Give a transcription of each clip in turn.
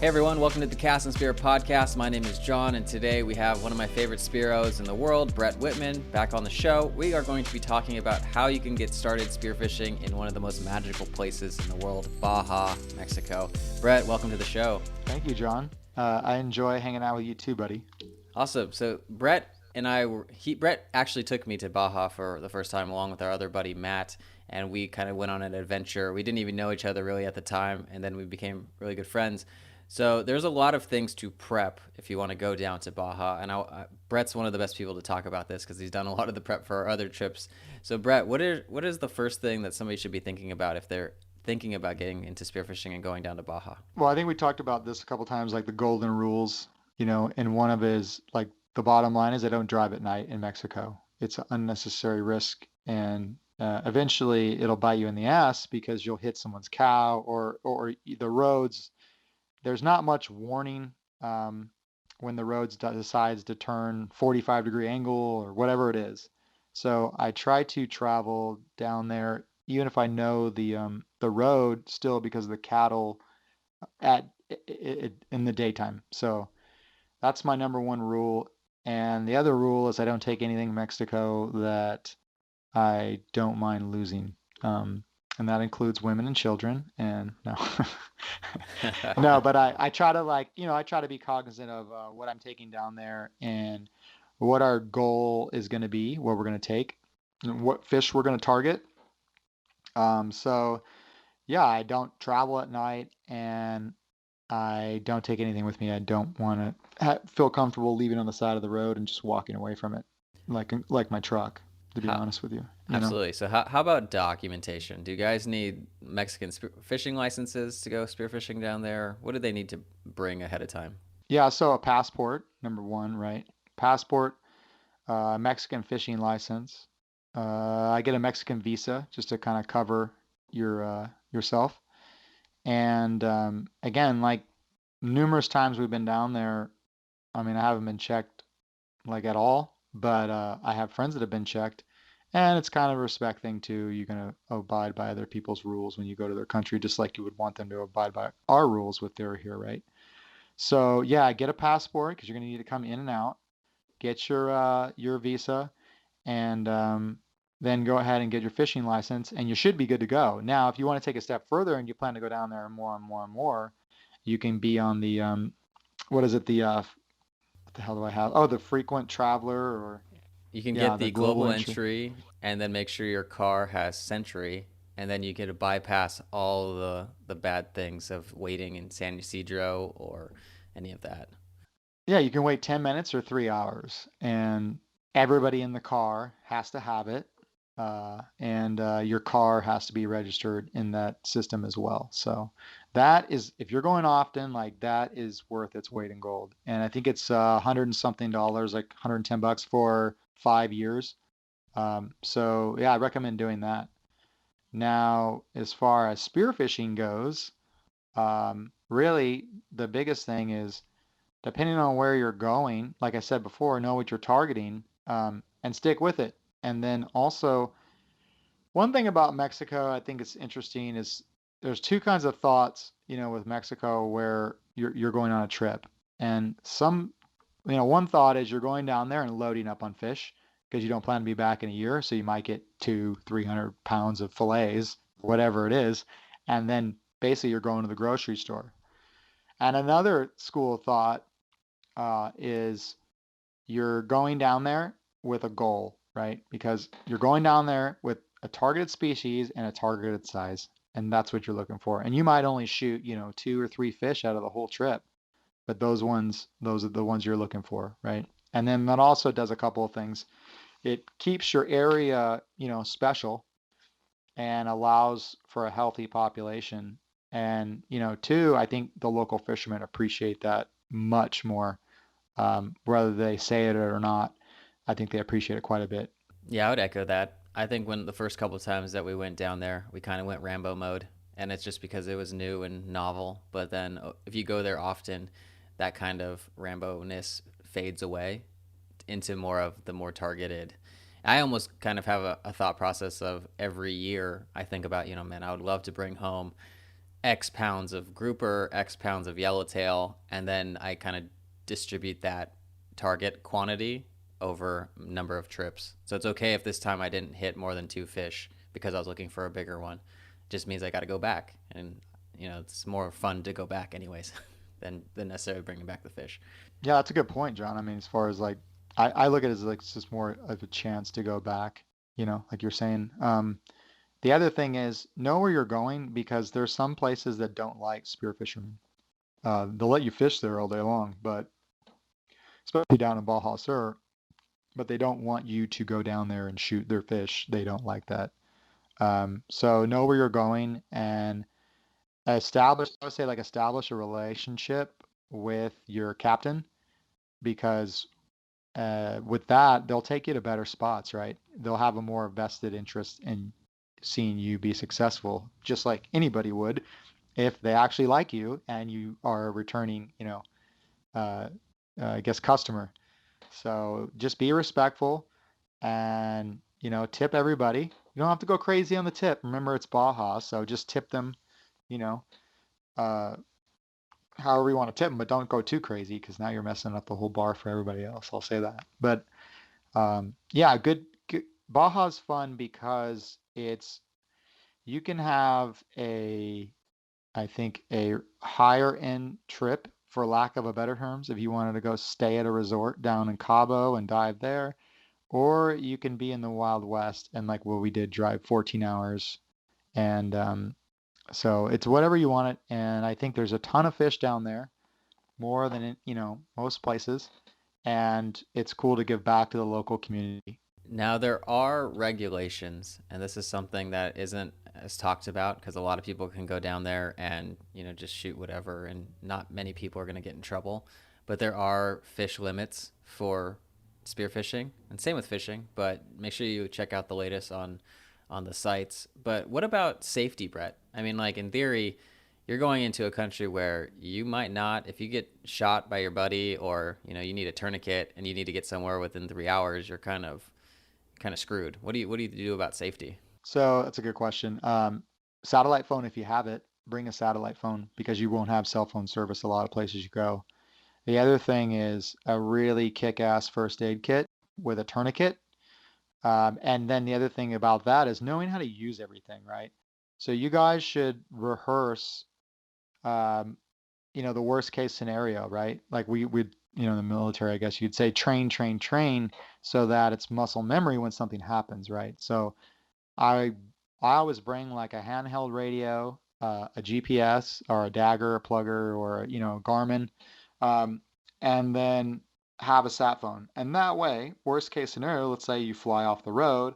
Hey everyone, welcome to the Cast and Spear podcast. My name is John, and today we have one of my favorite Spearos in the world, Bret Whitman, back on the show. We are going to be talking about how you can get started spearfishing in one of the most magical places in the world, Baja, Mexico. Bret, welcome to the show. Thank you, John. I enjoy hanging out with you too, buddy. Awesome. So Bret and Bret actually took me to Baja for the first time along with our other buddy Matt, and we kind of went on an adventure. We didn't even know each other really at the time, and then we became really good friends. So there's a lot of things to prep if you want to go down to Baja, and Bret's one of the best people to talk about this because he's done a lot of the prep for our other trips. So Bret, what is the first thing that somebody should be thinking about if they're thinking about getting into spearfishing and going down to Baja? Well, I think we talked about this a couple times, like the golden rules, and one of it is like the bottom line is I don't drive at night in Mexico. It's an unnecessary risk, and eventually it'll bite you in the ass because you'll hit someone's cow or the roads. There's not much warning when the roads decides to turn 45-degree angle or whatever it is. So I try to travel down there, even if I know the road still because of the cattle at in the daytime. So that's my number one rule. And the other rule is I don't take anything in Mexico that I don't mind losing. And that includes women and children. And no, no, but I try to I try to be cognizant of what I'm taking down there and what our goal is going to be, what we're going to take, and what fish we're going to target. So yeah, I don't travel at night and I don't take anything with me. I don't want to feel comfortable leaving on the side of the road and just walking away from it, like my truck, to be How, honest with you. You know? Absolutely. So how about documentation? Do you guys need Mexican fishing licenses to go spearfishing down there? What do they need to bring ahead of time? Yeah, so a passport, number one, right? Passport, Mexican fishing license. I get a Mexican visa just to kind of cover yourself. And again, like numerous times we've been down there, I mean, I haven't been checked like at all, but I have friends that have been checked, and it's kind of a respect thing too. You're gonna abide by other people's rules when you go to their country, just like you would want them to abide by our rules if they're here, right? So yeah, get a passport because you're gonna need to come in and out. Get your visa, and then go ahead and get your fishing license, and you should be good to go. Now, if you want to take a step further and you plan to go down there more and more and more, you can be on the what is it? What the hell do I have? Oh, the frequent traveler, or You can yeah, get the the global global entry. entry and then make sure your car has Sentry, and then you get to bypass all the bad things of waiting in San Ysidro or any of that. Yeah, you can wait 10 minutes or 3 hours, and everybody in the car has to have it, and your car has to be registered in that system as well. So that is, if you're going often, like that is worth its weight in gold. And I think it's 100 and something dollars, like 110 bucks for 5 years. So yeah, I recommend doing that. Now, as far as spearfishing goes, really the biggest thing is depending on where you're going, like I said before, know what you're targeting and stick with it. And then also, one thing about Mexico, I think it's interesting is there's two kinds of thoughts, with Mexico where you're going on a trip. And one thought is you're going down there and loading up on fish because you don't plan to be back in a year, so you might get 300 pounds of fillets, whatever it is, and then basically you're going to the grocery store. And another school of thought is you're going down there with a goal, right? Because you're going down there with a targeted species and a targeted size, and that's what you're looking for. And you might only shoot, two or three fish out of the whole trip, but those are the ones you're looking for, right? And then that also does a couple of things. It keeps your area, special and allows for a healthy population. And, two, I think the local fishermen appreciate that much more, whether they say it or not. I think they appreciate it quite a bit. Yeah, I would echo that. I think when the first couple of times that we went down there, we kind of went Rambo mode, and it's just because it was new and novel. But then if you go there often, that kind of Rambo-ness fades away into more of the more targeted. I almost kind of have a thought process of every year I think about, man, I would love to bring home X pounds of grouper, X pounds of yellowtail, and then I kind of distribute that target quantity over number of trips. So it's okay if this time I didn't hit more than 2 fish because I was looking for a bigger one. It just means I got to go back, and it's more fun to go back anyways than necessarily bringing back the fish. Yeah, that's a good point, John. I mean, as far as like, I look at it as like it's just more of a chance to go back, like you're saying. The other thing is know where you're going because there's some places that don't like spearfishermen. They'll let you fish there all day long, but especially down in Baja Sur, but they don't want you to go down there and shoot their fish. They don't like that. So know where you're going and I would say like establish a relationship with your captain because with that, they'll take you to better spots, right? They'll have a more vested interest in seeing you be successful, just like anybody would if they actually like you and you are a returning, uh, I guess customer. So just be respectful and, tip everybody. You don't have to go crazy on the tip. Remember, it's Baja, so just tip them, you know, uh, however you want to tip them, but don't go too crazy because now you're messing up the whole bar for everybody else. I'll say that. But yeah, good. Baja's fun because you can have I think a higher end trip for lack of a better terms if you wanted to go stay at a resort down in Cabo and dive there, or you can be in the Wild West and like what we did, drive 14 hours. And so it's whatever you want it. And I think there's a ton of fish down there, more than most places. And it's cool to give back to the local community. Now, there are regulations, and this is something that isn't as talked about because a lot of people can go down there and, just shoot whatever, and not many people are going to get in trouble. But there are fish limits for spearfishing, and same with fishing, but make sure you check out the latest on the sites. But what about safety, Brett? I mean, like in theory, you're going into a country where you might not, if you get shot by your buddy or you need a tourniquet and you need to get somewhere within 3 hours, you're kind of screwed. What do you do about safety? So that's a good question. Satellite phone, if you have it, bring a satellite phone because you won't have cell phone service a lot of places you go. The other thing is a really kick-ass first aid kit with a tourniquet. And then the other thing about that is knowing how to use everything, right? So you guys should rehearse, um, the worst case scenario, right? Like we would, in the military, I guess you'd say train, train, train, so that it's muscle memory when something happens, right? So I I always bring like a handheld radio, a GPS or a Dagger, a plugger, or Garmin, um, and then have a sat phone. And that way, worst case scenario, let's say you fly off the road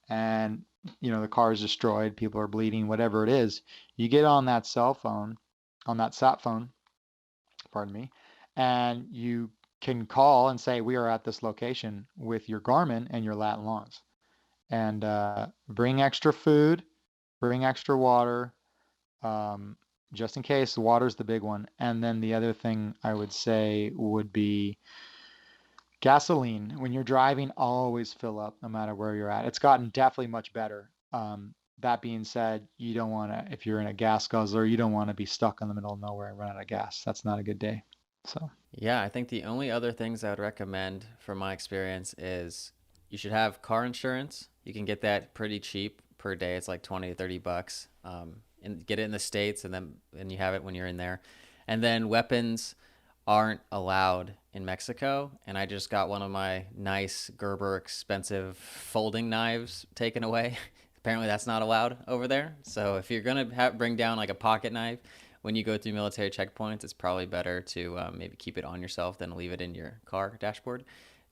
and the car is destroyed, people are bleeding, whatever it is, you get on that cell phone, on that sat phone, pardon me, and you can call and say we are at this location with your Garmin and your lat and longs and bring extra food, bring extra water, um, just in case. The water's the big one. And then the other thing I would say would be gasoline. When you're driving, always fill up no matter where you're at. It's gotten definitely much better. That being said, you don't want to, if you're in a gas guzzler, you don't want to be stuck in the middle of nowhere and run out of gas. That's not a good day. So, Yeah, I think the only other things I would recommend from my experience is you should have car insurance. You can get that pretty cheap per day. It's like 20 to 30 bucks. And get it in the States and you have it when you're in there. And then weapons aren't allowed in Mexico. And I just got one of my nice Gerber expensive folding knives taken away. Apparently that's not allowed over there. So if you're going to bring down like a pocket knife, when you go through military checkpoints, it's probably better to maybe keep it on yourself than leave it in your car dashboard.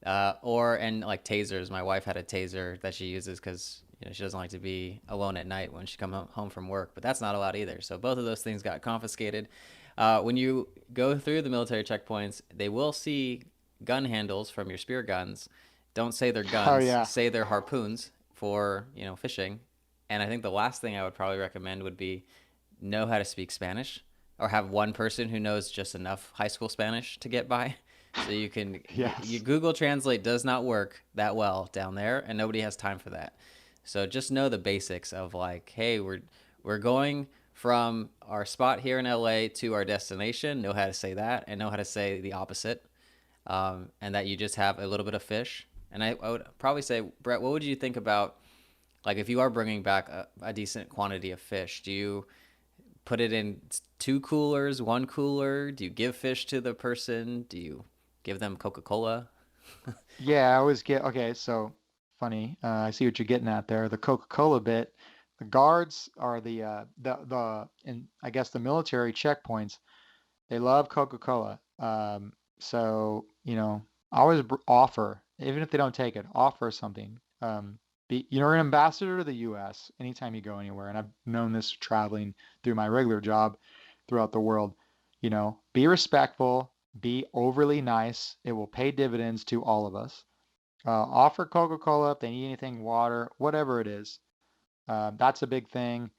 And like tasers, my wife had a taser that she uses because she doesn't like to be alone at night when she comes home from work, but that's not allowed either. So both of those things got confiscated. When you go through the military checkpoints, they will see gun handles from your spear guns. Don't say they're oh guns, yeah, say they're harpoons for fishing. And I think the last thing I would probably recommend would be know how to speak Spanish or have one person who knows just enough high school Spanish to get by. So you can yes. Google Translate does not work that well down there, and nobody has time for that. So just know the basics of like, hey, we're going from our spot here in LA to our destination, know how to say that and know how to say the opposite, and that you just have a little bit of fish. And I would probably say, Brett, what would you think about, like, if you are bringing back a decent quantity of fish, do you put it in 2 coolers, 1 cooler? Do you give fish to the person? Do you give them Coca-Cola? Yeah, I always get, okay, so funny. I see what you're getting at there. The Coca-Cola bit, the guards are and I guess the military checkpoints, they love Coca-Cola. So, I always offer, even if they don't take it, offer something. You're an ambassador to the U.S. anytime you go anywhere, and I've known this traveling through my regular job throughout the world. Be respectful, be overly nice. It will pay dividends to all of us. Offer Coca-Cola if they need anything, water, whatever it is. That's a big thing.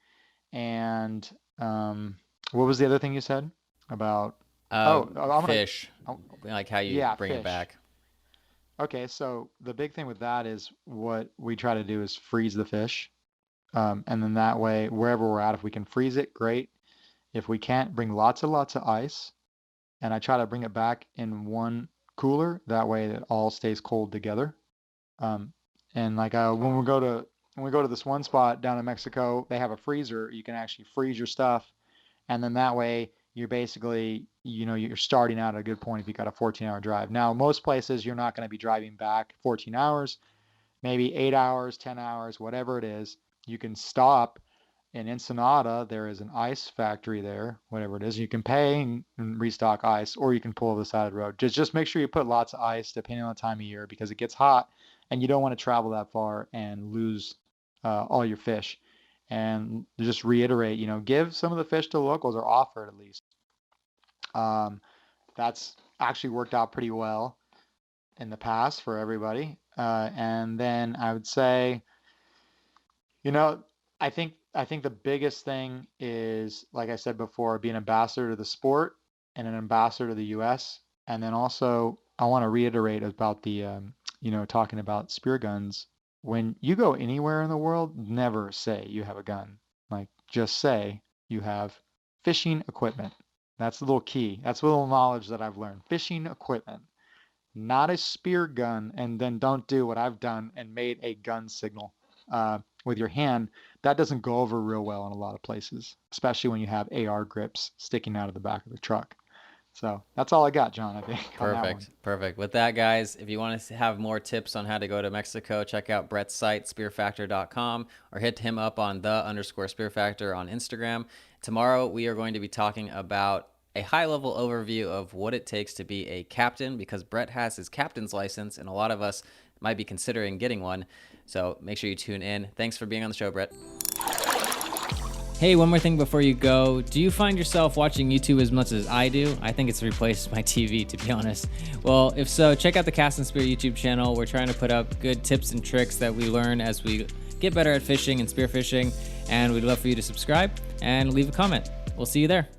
And what was the other thing you said about? I'm gonna. Fish, Oh, like how you yeah, bring it fish. back. Okay, so the big thing with that is what we try to do is freeze the fish. And then that way, wherever we're at, if we can freeze it, great. If we can't, bring lots and lots of ice. And I try to bring it back in one cooler. That way it all stays cold together. Um, and like when we go to this one spot down in Mexico, they have a freezer. You can actually freeze your stuff, and then that way you're basically, you're starting out at a good point if you got a 14-hour drive. Now, most places you're not going to be driving back 14 hours, maybe 8 hours, 10 hours, whatever it is. You can stop in Ensenada. There is an ice factory there, whatever it is. You can pay and restock ice, or you can pull over the side of the road. Just make sure you put lots of ice depending on the time of year, because it gets hot and you don't want to travel that far and lose all your fish. And just reiterate, give some of the fish to the locals, or offer it at least. Um, that's actually worked out pretty well in the past for everybody. And then I would say, you know, I think the biggest thing is, like I said before, be an ambassador to the sport and an ambassador to the U.S. And then also, I want to reiterate about talking about spear guns. When you go anywhere in the world, never say you have a gun. Like, just say you have fishing equipment. That's the little key. That's the little knowledge that I've learned. Fishing equipment, not a spear gun, and then don't do what I've done and made a gun signal with your hand. That doesn't go over real well in a lot of places, especially when you have AR grips sticking out of the back of the truck. So that's all I got, John, I think, on that one. Perfect. Perfect. With that, guys, if you want to have more tips on how to go to Mexico, check out Brett's site, SpearFactor.com, or hit him up on _SpearFactor on Instagram. Tomorrow, we are going to be talking about a high-level overview of what it takes to be a captain, because Brett has his captain's license, and a lot of us might be considering getting one. So make sure you tune in. Thanks for being on the show, Brett. Hey, one more thing before you go. Do you find yourself watching YouTube as much as I do? I think it's replaced my TV, to be honest. Well, if so, check out the Cast and Spear YouTube channel. We're trying to put up good tips and tricks that we learn as we get better at fishing and spearfishing. And we'd love for you to subscribe and leave a comment. We'll see you there.